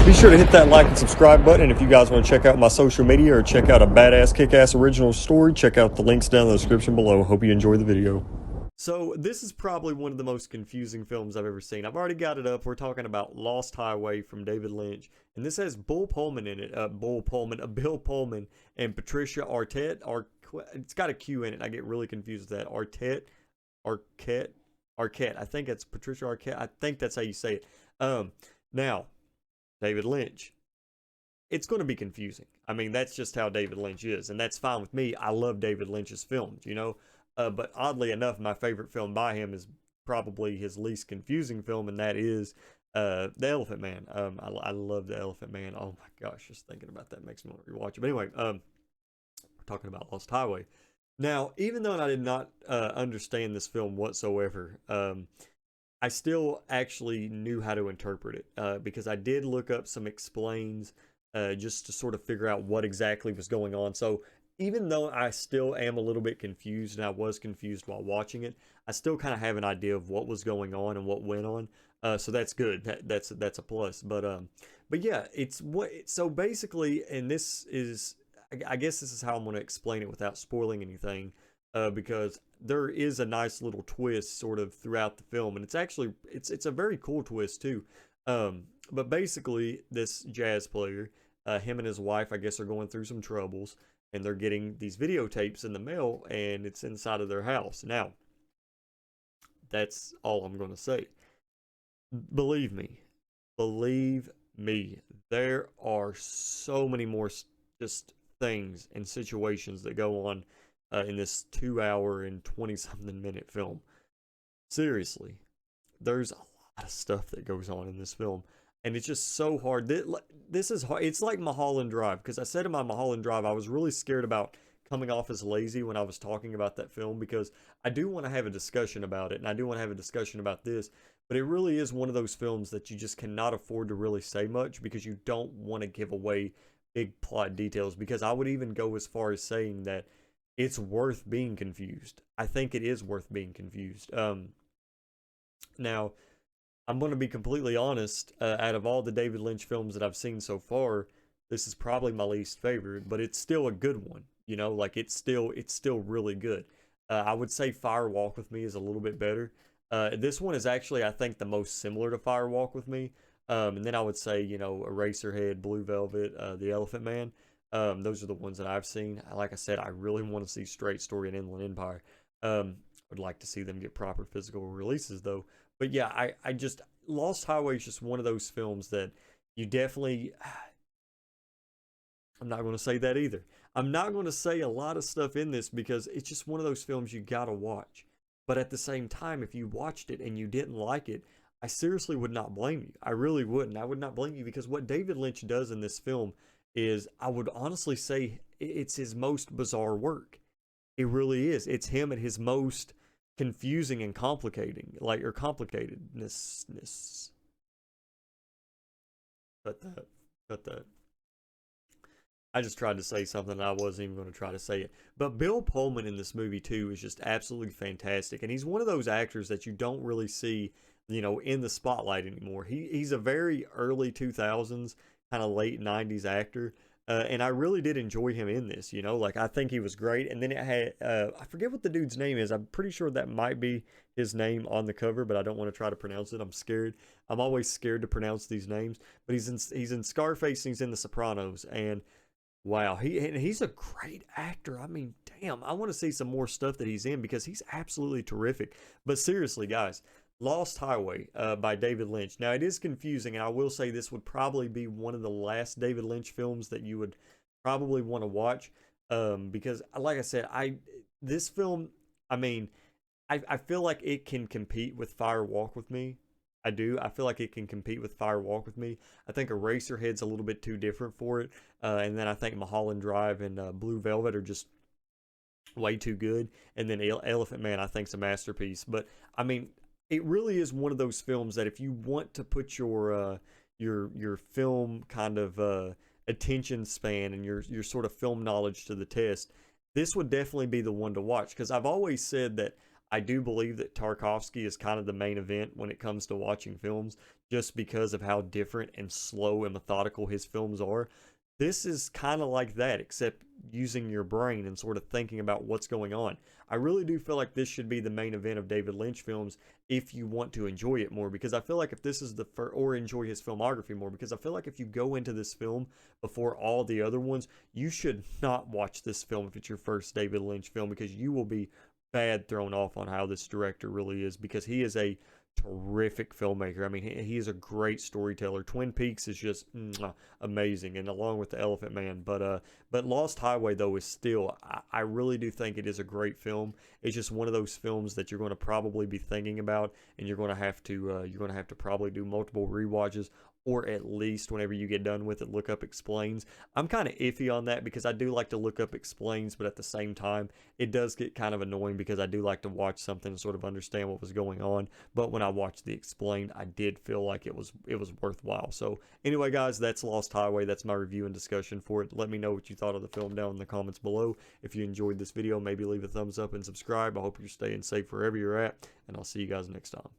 Be sure to hit that like and subscribe button. And if you guys want to check out my social media or check out a badass kick-ass original story, check out the links down in the description below. Hope you enjoy the video. So this is probably one of the most confusing films I've ever seen. I've already got it up. We're talking about Lost Highway from David Lynch, and this has Bill Pullman in it. Bill Pullman, and Patricia Arquette. It's got a Q in it. I get really confused with that. Arquette. I think it's Patricia Arquette. I think that's how you say it. Now, David Lynch. It's going to be confusing. I mean, that's just how David Lynch is, and that's fine with me. I love David Lynch's films, you know. But oddly enough, my favorite film by him is probably his least confusing film, and that is The Elephant Man. I love The Elephant Man. Oh my gosh, just thinking about that makes me want to rewatch it. But anyway, we're talking about Lost Highway. Now, even though I did not understand this film whatsoever, I still actually knew how to interpret it because I did look up some explains just to sort of figure out what exactly was going on. So even though I still am a little bit confused, and I was confused while watching it, I still kind of have an idea of what was going on and what went on. So that's good. That's a plus. But yeah, it's what. So basically, and this is, I guess this is how I'm going to explain it without spoiling anything, because there is a nice little twist sort of throughout the film, and it's a very cool twist too. But basically, this jazz player, him and his wife, I guess, are going through some troubles, and they're getting these videotapes in the mail, and it's inside of their house. Now, that's all I'm going to say. Believe me, there are so many more just things and situations that go on in this 2 hour and 20 something minute film. Seriously, there's a lot of stuff that goes on in this film, and it's just so hard. This is hard. It's like Mulholland Drive, because I said in my Mulholland Drive I was really scared about coming off as lazy when I was talking about that film, because I do want to have a discussion about it, and I do want to have a discussion about this, but it really is one of those films that you just cannot afford to really say much, because you don't want to give away big plot details, because I would even go as far as saying that it's worth being confused. I think it is worth being confused. Now, I'm going to be completely honest. Out of all the David Lynch films that I've seen so far, this is probably my least favorite, but it's still a good one. You know, like it's still really good. I would say Fire Walk with Me is a little bit better. This one is actually, I think, the most similar to Fire Walk with Me. And then I would say, you know, Eraserhead, Blue Velvet, The Elephant Man. Those are the ones that I've seen. Like I said, I really want to see Straight Story and Inland Empire. Would like to see them get proper physical releases though. But yeah, I just, Lost Highway is just one of those films that you definitely, I'm not going to say that either. I'm not going to say a lot of stuff in this, because it's just one of those films you gotta watch. But at the same time, if you watched it and you didn't like it, I seriously would not blame you. I really wouldn't. I would not blame you, because what David Lynch does in this film is, I would honestly say, it's his most bizarre work. It really is. It's him at his most confusing and complicating, like, or complicatedness. Cut that. I just tried to say something and I wasn't even going to try to say it. But Bill Pullman in this movie too is just absolutely fantastic, and he's one of those actors that you don't really see, you know, in the spotlight anymore. He's a very early 2000s, kind of late 90s actor. And I really did enjoy him in this, you know, like I think he was great. And then it had, I forget what the dude's name is. I'm pretty sure that might be his name on the cover, but I don't want to try to pronounce it. I'm scared. I'm always scared to pronounce these names. But he's in Scarface and he's in The Sopranos, and wow, he's a great actor. I mean, damn, I want to see some more stuff that he's in, because he's absolutely terrific. But seriously, guys, Lost Highway by David Lynch. Now, it is confusing, and I will say this would probably be one of the last David Lynch films that you would probably want to watch, because, like I said, this film, I mean, I feel like it can compete with Fire Walk with Me. I do. I feel like it can compete with Fire Walk with Me. I think Eraserhead's a little bit too different for it, and then I think Mulholland Drive and Blue Velvet are just way too good, and then Elephant Man I think's a masterpiece. But I mean, it really is one of those films that if you want to put your film kind of attention span and your sort of film knowledge to the test, this would definitely be the one to watch, because I've always said that I do believe that Tarkovsky is kind of the main event when it comes to watching films, just because of how different and slow and methodical his films are. This is kind of like that, except using your brain and sort of thinking about what's going on. I really do feel like this should be the main event of David Lynch films if you want to enjoy it more, because I feel like if this is the first, or enjoy his filmography more, because I feel like if you go into this film before all the other ones, you should not watch this film if it's your first David Lynch film, because you will be bad thrown off on how this director really is, because he is a terrific filmmaker. I mean, he is a great storyteller. Twin Peaks is just amazing, and along with the Elephant Man. But Lost Highway though is still, I really do think it is a great film. It's just one of those films that you're going to probably be thinking about, and you're going to have to probably do multiple rewatches, or at least whenever you get done with it, look up explains. I'm kind of iffy on that because I do like to look up explains, but at the same time, it does get kind of annoying because I do like to watch something and sort of understand what was going on. But when I watched the explained, I did feel like it was worthwhile. So anyway, guys, that's Lost Highway. That's my review and discussion for it. Let me know what you thought of the film down in the comments below. If you enjoyed this video, maybe leave a thumbs up and subscribe. I hope you're staying safe wherever you're at, and I'll see you guys next time.